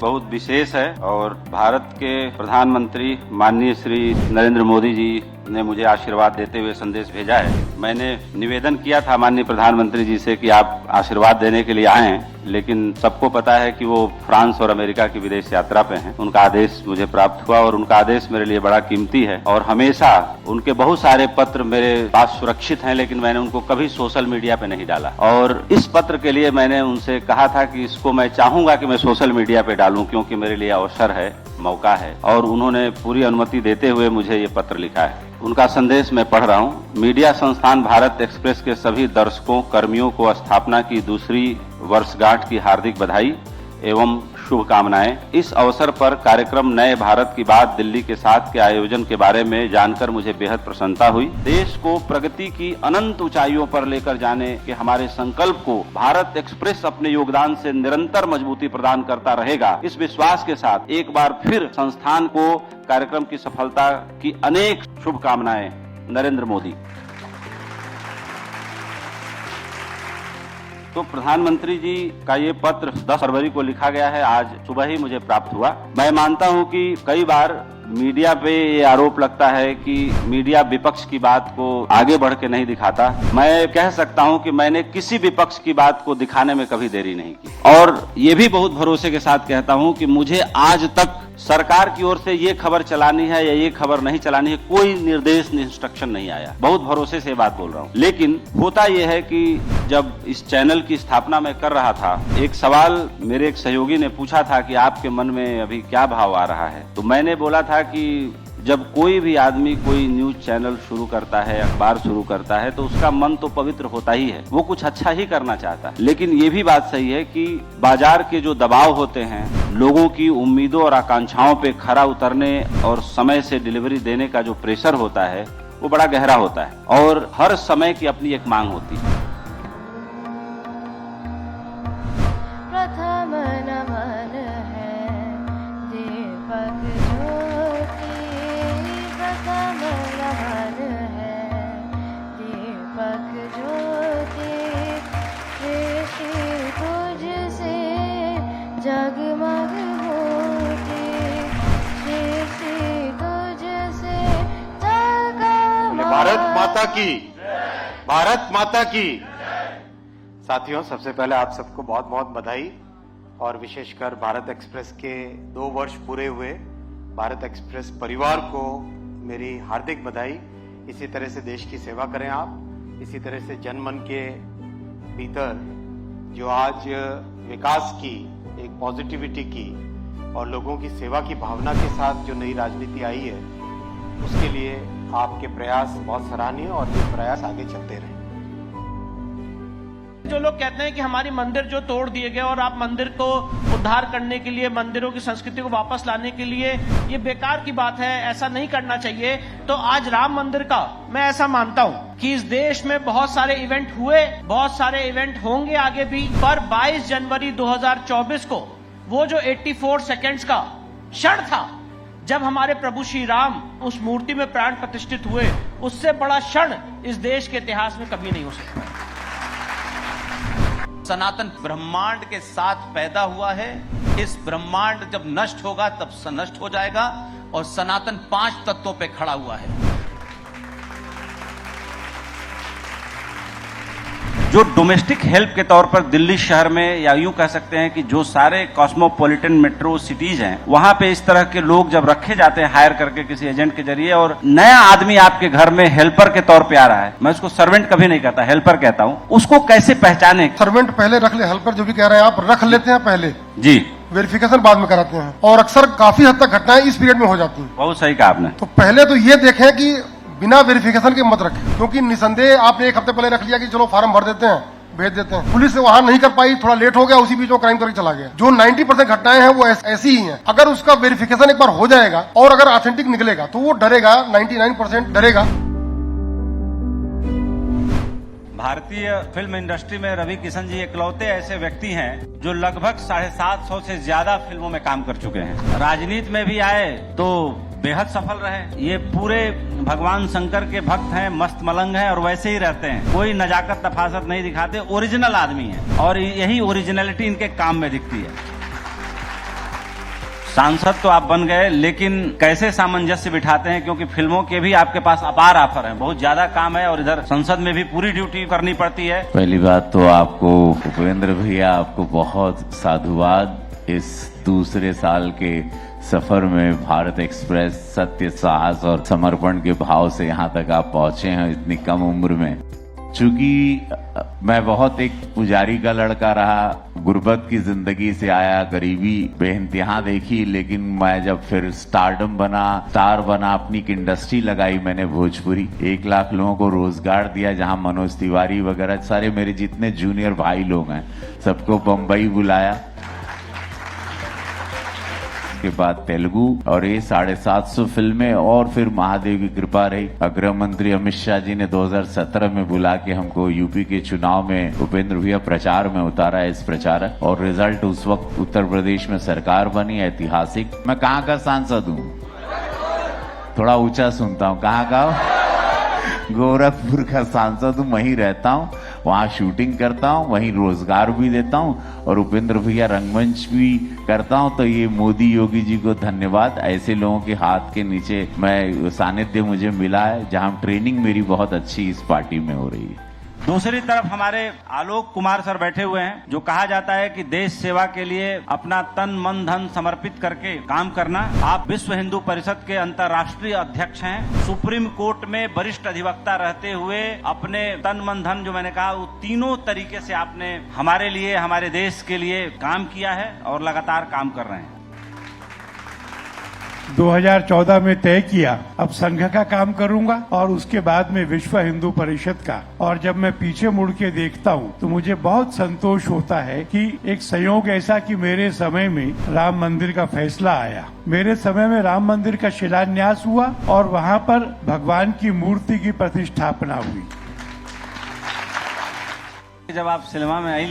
बहुत विशेष है और भारत के प्रधानमंत्री माननीय श्री नरेंद्र मोदी जी ने मुझे आशीर्वाद देते हुए संदेश भेजा है। मैंने निवेदन किया था माननीय प्रधानमंत्री जी से कि आप आशीर्वाद देने के लिए आए हैं, लेकिन सबको पता है कि वो फ्रांस और अमेरिका की विदेश यात्रा पे हैं। उनका आदेश मुझे प्राप्त हुआ और उनका आदेश मेरे लिए बड़ा कीमती है और हमेशा उनके बहुत सारे पत्र मेरे पास सुरक्षित हैं, लेकिन मैंने उनको कभी सोशल मीडिया पे नहीं डाला। और इस पत्र के लिए मैंने उनसे कहा था कि इसको मैं चाहूंगा कि मैं सोशल मीडिया पे डालूं, क्योंकि मेरे लिए अवसर है, मौका है, और उन्होंने पूरी अनुमति देते हुए मुझे ये पत्र लिखा है। उनका संदेश मैं पढ़ रहा हूँ। मीडिया संस्थान भारत एक्सप्रेस के सभी दर्शकों, कर्मियों को स्थापना की दूसरी वर्षगांठ की हार्दिक बधाई एवं शुभकामनाएं। इस अवसर पर कार्यक्रम नए भारत की बात दिल्ली के साथ के आयोजन के बारे में जानकर मुझे बेहद प्रसन्नता हुई। देश को प्रगति की अनंत ऊंचाइयों पर लेकर जाने के हमारे संकल्प को भारत एक्सप्रेस अपने योगदान से निरंतर मजबूती प्रदान करता रहेगा। इस विश्वास के साथ एक बार फिर संस्थान को कार्यक्रम की सफलता की अनेक शुभकामनाएं। नरेंद्र मोदी। तो प्रधानमंत्री जी का ये पत्र 10 फरवरी को लिखा गया है, आज सुबह ही मुझे प्राप्त हुआ। मैं मानता हूं कि कई बार मीडिया पे ये आरोप लगता है कि मीडिया विपक्ष की बात को आगे बढ़ के नहीं दिखाता। मैं कह सकता हूं कि मैंने किसी विपक्ष की बात को दिखाने में कभी देरी नहीं की, और ये भी बहुत भरोसे के साथ कहता हूं कि मुझे आज तक सरकार की ओर से ये खबर चलानी है या ये खबर नहीं चलानी है, कोई निर्देश इंस्ट्रक्शन नहीं आया। बहुत भरोसे से बात बोल रहा हूँ। लेकिन होता यह है कि जब इस चैनल की स्थापना मैं कर रहा था, एक सवाल मेरे एक सहयोगी ने पूछा था कि आपके मन में अभी क्या भाव आ रहा है। तो मैंने बोला था कि जब कोई भी आदमी कोई न्यूज चैनल शुरू करता है, अखबार शुरू करता है, तो उसका मन तो पवित्र होता ही है, वो कुछ अच्छा ही करना चाहता है। लेकिन ये भी बात सही है कि बाजार के जो दबाव होते हैं, लोगों की उम्मीदों और आकांक्षाओं पे खरा उतरने और समय से डिलीवरी देने का जो प्रेशर होता है, वो बड़ा गहरा होता है और हर समय की अपनी एक मांग होती है। प्रथम नमन है दीपक ज्योति, प्रथम नमन है दीपक ज्योति, ऋषि तुझसे जगमग होती, ऋषि तुझसे जगमग। भारत माता की, भारत माता की। साथियों, सबसे पहले आप सबको बहुत बहुत बधाई, और विशेषकर भारत एक्सप्रेस के 2 वर्ष पूरे हुए भारत एक्सप्रेस परिवार को मेरी हार्दिक बधाई। इसी तरह से देश की सेवा करें आप, इसी तरह से जनमन के भीतर जो आज विकास की, एक पॉजिटिविटी की और लोगों की सेवा की भावना के साथ जो नई राजनीति आई है, उसके लिए आपके प्रयास बहुत सराहनीय और ये प्रयास आगे चलते रहें। जो लोग कहते हैं कि हमारी मंदिर जो तोड़ दिए गए और आप मंदिर को उद्धार करने के लिए, मंदिरों की संस्कृति को वापस लाने के लिए, ये बेकार की बात है, ऐसा नहीं करना चाहिए। तो आज राम मंदिर का मैं ऐसा मानता हूं कि इस देश में बहुत सारे इवेंट हुए, बहुत सारे इवेंट होंगे आगे भी, पर 22 जनवरी 2024 को वो जो 84 सेकेंड्स का क्षण था जब हमारे प्रभु श्री राम उस मूर्ति में प्राण प्रतिष्ठित हुए, उससे बड़ा क्षण इस देश के इतिहास में कभी नहीं हो सकता। सनातन ब्रह्मांड के साथ पैदा हुआ है। इस ब्रह्मांड जब नष्ट होगा तब नष्ट हो जाएगा, और सनातन 5 तत्वों पे खड़ा हुआ है। जो डोमेस्टिक हेल्प के तौर पर दिल्ली शहर में, या यूं कह सकते हैं कि जो सारे कॉस्मोपॉलिटन मेट्रो सिटीज हैं, वहां पे इस तरह के लोग जब रखे जाते हैं हायर करके किसी एजेंट के जरिए, और नया आदमी आपके घर में हेल्पर के तौर पे आ रहा है, मैं उसको सर्वेंट कभी नहीं कहता, हेल्पर कहता हूं, उसको कैसे पहचाने? सर्वेंट पहले रख ले, हेल्पर जो भी कह रहे हैं आप रख लेते हैं पहले जी, वेरिफिकेशन बाद में कराते हैं, और अक्सर काफी हद तक घटनाएं इस पीरियड में हो जाती हैं। बहुत सही कहा आपने। तो पहले तो ये देखें कि बिना वेरिफिकेशन के मत रखें, क्योंकि निसंदेह आपने 1 हफ्ते पहले रख लिया कि चलो फार्म भर देते हैं, भेज देते हैं, पुलिस वहां नहीं कर पाई, थोड़ा लेट हो गया, उसी बीच वो क्राइम करके चला गया। जो 90% घटनाएं हैं वो ऐसी ही हैं। अगर उसका वेरिफिकेशन एक बार हो जाएगा और अगर ऑथेंटिक निकलेगा तो वो डरेगा, 99% डरेगा। भारतीय फिल्म इंडस्ट्री में रवि किशन जी इकलौते ऐसे व्यक्ति हैं जो लगभग 750 से ज्यादा फिल्मों में काम कर चुके हैं। राजनीति में भी आए तो बेहद सफल रहे। ये पूरे भगवान शंकर के भक्त हैं, मस्त मलंग हैं और वैसे ही रहते हैं, कोई नजाकत तफासत नहीं दिखाते, ओरिजिनल आदमी है और यही ओरिजिनलिटी इनके काम में दिखती है। सांसद तो आप बन गए, लेकिन कैसे सामंजस्य बिठाते हैं, क्योंकि फिल्मों के भी आपके पास अपार ऑफर हैं, बहुत ज्यादा काम है और इधर संसद में भी पूरी ड्यूटी करनी पड़ती है। पहली बात तो आपको उपेंद्र भैया, आपको बहुत साधुवाद। इस दूसरे साल के सफर में भारत एक्सप्रेस सत्य, साहस और समर्पण के भाव से यहाँ तक आप पहुंचे हैं इतनी कम उम्र में। चूंकि मैं बहुत एक पुजारी का लड़का रहा, गुर्बत की जिंदगी से आया, गरीबी बेइंतहा देखी, लेकिन मैं जब फिर स्टार बना, अपनी एक इंडस्ट्री लगाई मैंने भोजपुरी, 1 लाख लोगों को रोजगार दिया, जहां मनोज तिवारी वगैरह सारे मेरे जितने जूनियर भाई लोग हैं सबको बम्बई बुलाया। के बाद तेलुगु और ये 750 फिल्में, और फिर महादेव की कृपा रही। गृह मंत्री अमित शाह जी ने 2017 में बुला के हमको यूपी के चुनाव में उपेंद्र भैया प्रचार में उतारा इस प्रचारक, और रिजल्ट उस वक्त उत्तर प्रदेश में सरकार बनी ऐतिहासिक। मैं कहाँ का सांसद हूँ? थोड़ा ऊंचा सुनता हूँ। कहाँ का? गोरखपुर का सांसद हूँ, वहीं रहता हूँ, वहाँ शूटिंग करता हूँ, वहीं रोजगार भी देता हूँ और उपेंद्र भैया रंगमंच भी करता हूँ। तो ये मोदी योगी जी को धन्यवाद, ऐसे लोगों के हाथ के नीचे मैं सानिध्य मुझे मिला है, जहाँ ट्रेनिंग मेरी बहुत अच्छी इस पार्टी में हो रही है। दूसरी तरफ हमारे आलोक कुमार सर बैठे हुए हैं, जो कहा जाता है कि देश सेवा के लिए अपना तन मन धन समर्पित करके काम करना। आप विश्व हिंदू परिषद के अंतर्राष्ट्रीय अध्यक्ष हैं, सुप्रीम कोर्ट में वरिष्ठ अधिवक्ता रहते हुए अपने तन मन धन, जो मैंने कहा, वो तीनों तरीके से आपने हमारे लिए, हमारे देश के लिए काम किया है और लगातार काम कर रहे हैं। 2014 में तय किया अब संघ का काम करूंगा और उसके बाद में विश्व हिंदू परिषद का। और जब मैं पीछे मुड़ के देखता हूं तो मुझे बहुत संतोष होता है कि एक संयोग ऐसा कि मेरे समय में राम मंदिर का फैसला आया, मेरे समय में राम मंदिर का शिलान्यास हुआ और वहां पर भगवान की मूर्ति की प्रतिष्ठापना हुई। जब आप सिनेमा में आई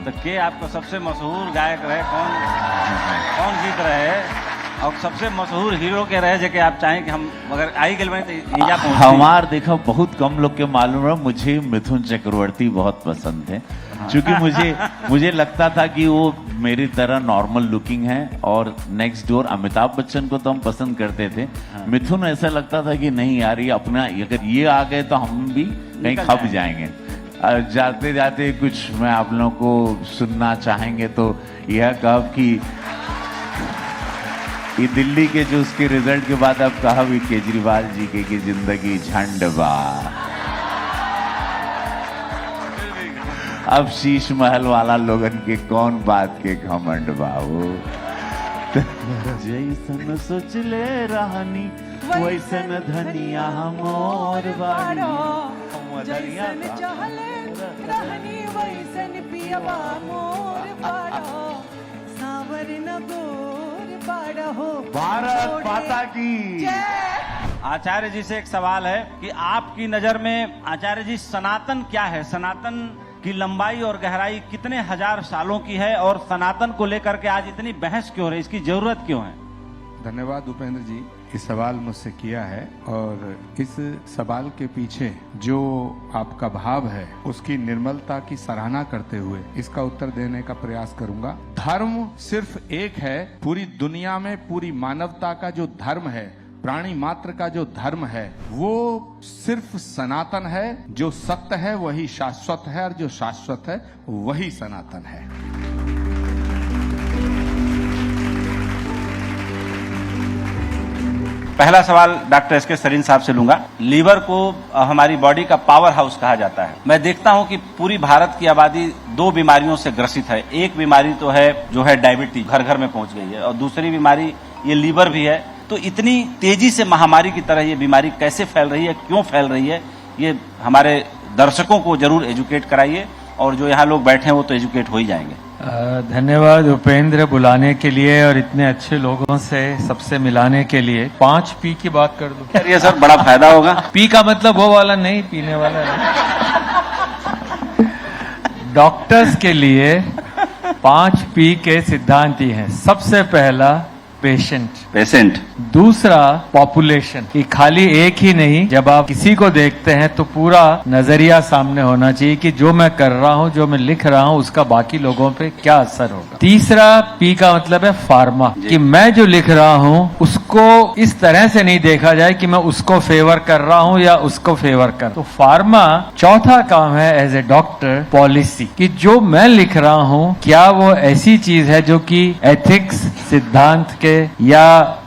तो के आपको सबसे मशहूर गायक रहे, कौन गीत रहे और सबसे मशहूर हीरो के रहे, जैसे आप चाहें कि हम अगर आई गल में तो हमार देखो बहुत कम लोग के मालूम है, मुझे मिथुन चक्रवर्ती बहुत पसंद है, क्योंकि मुझे लगता था कि वो मेरी तरह नॉर्मल लुकिंग है। और नेक्स्ट डोर अमिताभ बच्चन को तो हम पसंद करते थे, मिथुन ऐसा लगता था कि नहीं यार ये अपना, अगर ये आ गए तो हम भी कहीं खप जाएंगे। जाते जाते कुछ मैं आप लोगों को सुनना चाहेंगे तो यह कब कि ये दिल्ली के जो उसके रिजल्ट के बाद अब कहा भी केजरीवाल जी के की जिंदगी झंड बा, अब शीश महल वाला लोगन के कौन बात के घमंड बा। वो जैसन सोच ले रानी वैसन धनिया मोर बाड़ी, जैसन चहले रहनी वैसन पियवा मोर बाड़ो, सावर न गोर बाड़ा हो। भारत माता की। आचार्य जी से एक सवाल है कि आपकी नजर में आचार्य जी सनातन क्या है? सनातन की लंबाई और गहराई कितने हजार सालों की है और सनातन को लेकर के आज इतनी बहस क्यों है, इसकी जरूरत क्यों है? धन्यवाद उपेंद्र जी, ये सवाल मुझसे किया है और इस सवाल के पीछे जो आपका भाव है उसकी निर्मलता की सराहना करते हुए इसका उत्तर देने का प्रयास करूंगा। धर्म सिर्फ एक है, पूरी दुनिया में पूरी मानवता का जो धर्म है, प्राणी मात्र का जो धर्म है, वो सिर्फ सनातन है। जो सत्य है वही शाश्वत है और जो शाश्वत है वही सनातन है। पहला सवाल डॉक्टर एस के सरीन साहब से लूंगा। लीवर को हमारी बॉडी का पावर हाउस कहा जाता है। मैं देखता हूं कि पूरी भारत की आबादी 2 बीमारियों से ग्रसित है। एक बीमारी तो है जो है डायबिटीज, घर घर में पहुंच गई है, और दूसरी बीमारी ये लीवर भी है। तो इतनी तेजी से महामारी की तरह ये बीमारी कैसे फैल रही है, क्यों फैल रही है, ये हमारे दर्शकों को जरूर एजुकेट कराइए, और जो यहाँ लोग बैठे हैं वो तो एजुकेट हो ही जाएंगे। धन्यवाद उपेंद्र बुलाने के लिए और इतने अच्छे लोगों से सबसे मिलाने के लिए। 5 पी की बात कर दो। ये सर बड़ा फायदा होगा। पी का मतलब वो वाला नहीं, पीने वाला नहीं। डॉक्टर्स के लिए 5 पी के सिद्धांत ही हैं। सबसे पहला पेशेंट। दूसरा पॉपुलेशन, कि खाली एक ही नहीं, जब आप किसी को देखते हैं तो पूरा नजरिया सामने होना चाहिए कि जो मैं कर रहा हूं, जो मैं लिख रहा हूं, उसका बाकी लोगों पे क्या असर होगा। तीसरा पी का मतलब है फार्मा, कि मैं जो लिख रहा हूं उसको इस तरह से नहीं देखा जाए कि मैं उसको फेवर कर रहा हूं या उसको फेवर कर। तो फार्मा। चौथा काम है एज ए डॉक्टर पॉलिसी, कि जो मैं लिख रहा हूं क्या वो ऐसी चीज है जो कि एथिक्स सिद्धांत के या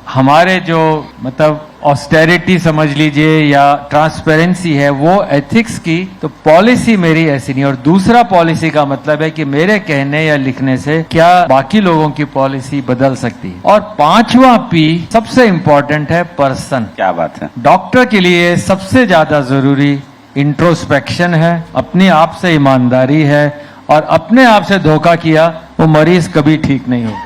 हमारे जो मतलब ऑस्टेरिटी समझ लीजिए या ट्रांसपेरेंसी है वो एथिक्स की, तो पॉलिसी मेरी ऐसी नहीं। और दूसरा पॉलिसी का मतलब है कि मेरे कहने या लिखने से क्या बाकी लोगों की पॉलिसी बदल सकती है। और पांचवा पी सबसे इंपॉर्टेंट है पर्सन। क्या बात है। डॉक्टर के लिए सबसे ज्यादा जरूरी इंट्रोस्पेक्शन है, अपने आप से ईमानदारी है, और अपने आप से धोखा किया वो मरीज कभी ठीक नहीं होगा।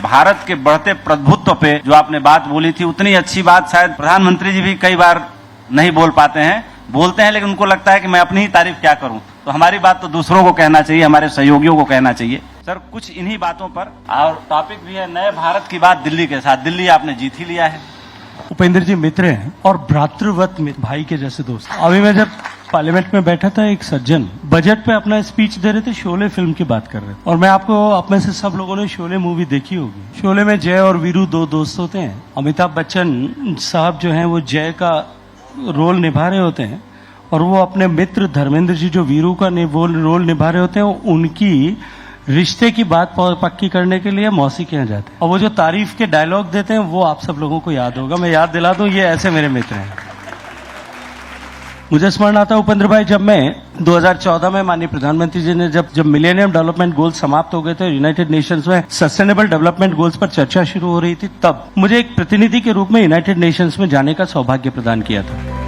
भारत के बढ़ते प्रभुत्व पे जो आपने बात बोली थी, उतनी अच्छी बात शायद प्रधानमंत्री जी भी कई बार नहीं बोल पाते हैं, बोलते हैं लेकिन उनको लगता है कि मैं अपनी ही तारीफ क्या करूं। तो हमारी बात तो दूसरों को कहना चाहिए, हमारे सहयोगियों को कहना चाहिए। सर कुछ इन्हीं बातों पर, और टॉपिक भी है नए भारत की बात दिल्ली के साथ। दिल्ली आपने जीत ही लिया है। उपेंद्र जी मित्र हैं और भ्रातृवत भाई के जैसे दोस्त। अभी मैं जब पार्लियामेंट में बैठा था, एक सज्जन बजट पे अपना स्पीच दे रहे थे, शोले फिल्म की बात कर रहे थे। और मैं आपको, आप में से सब लोगों ने शोले मूवी देखी होगी। शोले में जय और वीरू दो दोस्त होते हैं। अमिताभ बच्चन साहब जो हैं वो जय का रोल निभा रहे होते हैं, और वो अपने मित्र धर्मेंद्र जी जो वीरू का रोल निभा रहे होते हैं, उनकी रिश्ते की बात पक्की करने के लिए मौसी के यहाँ जाते हैं। और वो जो तारीफ के डायलॉग देते हैं वो आप सब लोगों को याद होगा। मैं याद दिला दूं, ये ऐसे मेरे मित्र हैं। मुझे स्मरण आता है उपेंद्र भाई, जब मैं 2014 में माननीय प्रधानमंत्री जी ने जब मिलेनियम डेवलपमेंट गोल्स समाप्त हो गए थे, यूनाइटेड नेशंस में सस्टेनेबल डेवलपमेंट गोल्स पर चर्चा शुरू हो रही थी, तब मुझे एक प्रतिनिधि के रूप में यूनाइटेड नेशंस में जाने का सौभाग्य प्रदान किया था।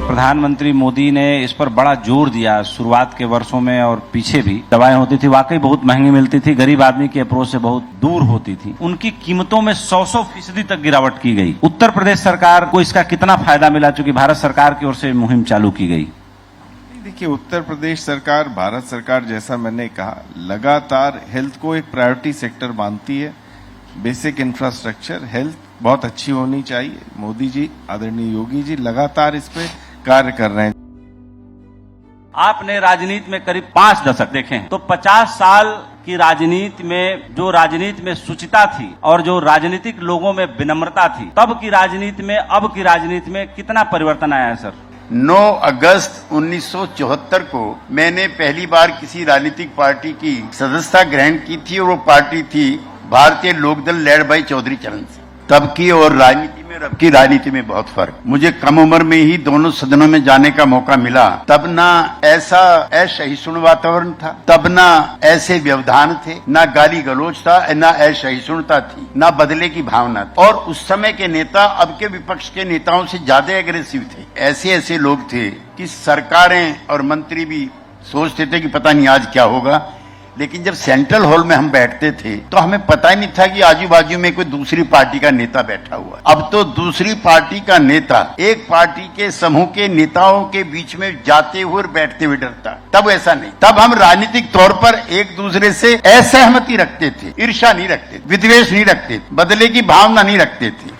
प्रधानमंत्री मोदी ने इस पर बड़ा जोर दिया शुरुआत के वर्षों में, और पीछे भी दवाएं होती थी, वाकई बहुत महंगी मिलती थी, गरीब आदमी की अप्रोच से बहुत दूर होती थी। उनकी कीमतों में 100% तक गिरावट की गई। उत्तर प्रदेश सरकार को इसका कितना फायदा मिला, चूंकि भारत सरकार की ओर से मुहिम चालू की गई? देखिए, उत्तर प्रदेश सरकार, भारत सरकार, जैसा मैंने कहा, लगातार हेल्थ को एक प्रायोरिटी सेक्टर मानती है। बेसिक इंफ्रास्ट्रक्चर हेल्थ बहुत अच्छी होनी चाहिए। मोदी जी, आदरणीय योगी जी लगातार इस पे कार्य कर रहे हैं। आपने राजनीति में करीब 5 दशक देखे हैं, तो 50 साल की राजनीति में, जो राजनीति में शुचिता थी और जो राजनीतिक लोगों में विनम्रता थी, तब की राजनीति में अब की राजनीति में कितना परिवर्तन आया है सर? 9 अगस्त 1974 को मैंने पहली बार किसी राजनीतिक पार्टी की सदस्यता ग्रहण की थी, और वो पार्टी थी भारतीय लोकदल लेड बाई चौधरी चरण सिंह। तब की और राजनीति में और अब की राजनीति में बहुत फर्क। मुझे कम उम्र में ही दोनों सदनों में जाने का मौका मिला। तब ना ऐसा असहिष्णु वातावरण था, तब ना ऐसे व्यवधान थे, ना गाली गलौज था, ना असहिष्णुता थी, ना बदले की भावना थी। और उस समय के नेता अब के विपक्ष के नेताओं से ज्यादा एग्रेसिव थे। ऐसे ऐसे लोग थे कि सरकारें और मंत्री भी सोचते थे कि पता नहीं आज क्या होगा। लेकिन जब सेंट्रल हॉल में हम बैठते थे तो हमें पता ही नहीं था कि आजू बाजू में कोई दूसरी पार्टी का नेता बैठा हुआ है। अब तो दूसरी पार्टी का नेता एक पार्टी के समूह के नेताओं के बीच में जाते हुए और बैठते हुए डरता। तब ऐसा नहीं, तब हम राजनीतिक तौर पर एक दूसरे से असहमति रखते थे, ईर्ष्या नहीं रखते, विद्वेष नहीं रखते, बदले की भावना नहीं रखते थे।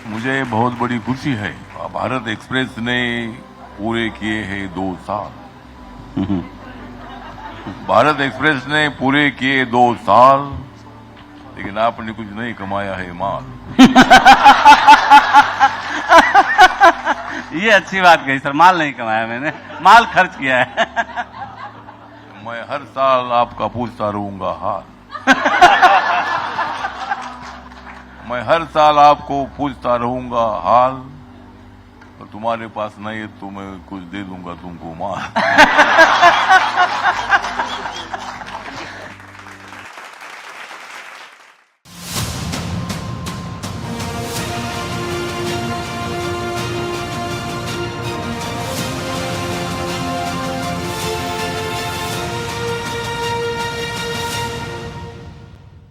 मुझे बहुत बड़ी खुशी है, भारत एक्सप्रेस ने पूरे किए हैं 2 साल। भारत एक्सप्रेस ने पूरे किए 2 साल, लेकिन आपने कुछ नहीं कमाया है माल। ये अच्छी बात कही सर, माल नहीं कमाया मैंने, माल खर्च किया है। मैं हर साल आपका पूछता रहूंगा हाल। मैं हर साल आपको पूछता रहूंगा हाल, और तुम्हारे पास नहीं है तो मैं कुछ दे दूंगा तुमको माल।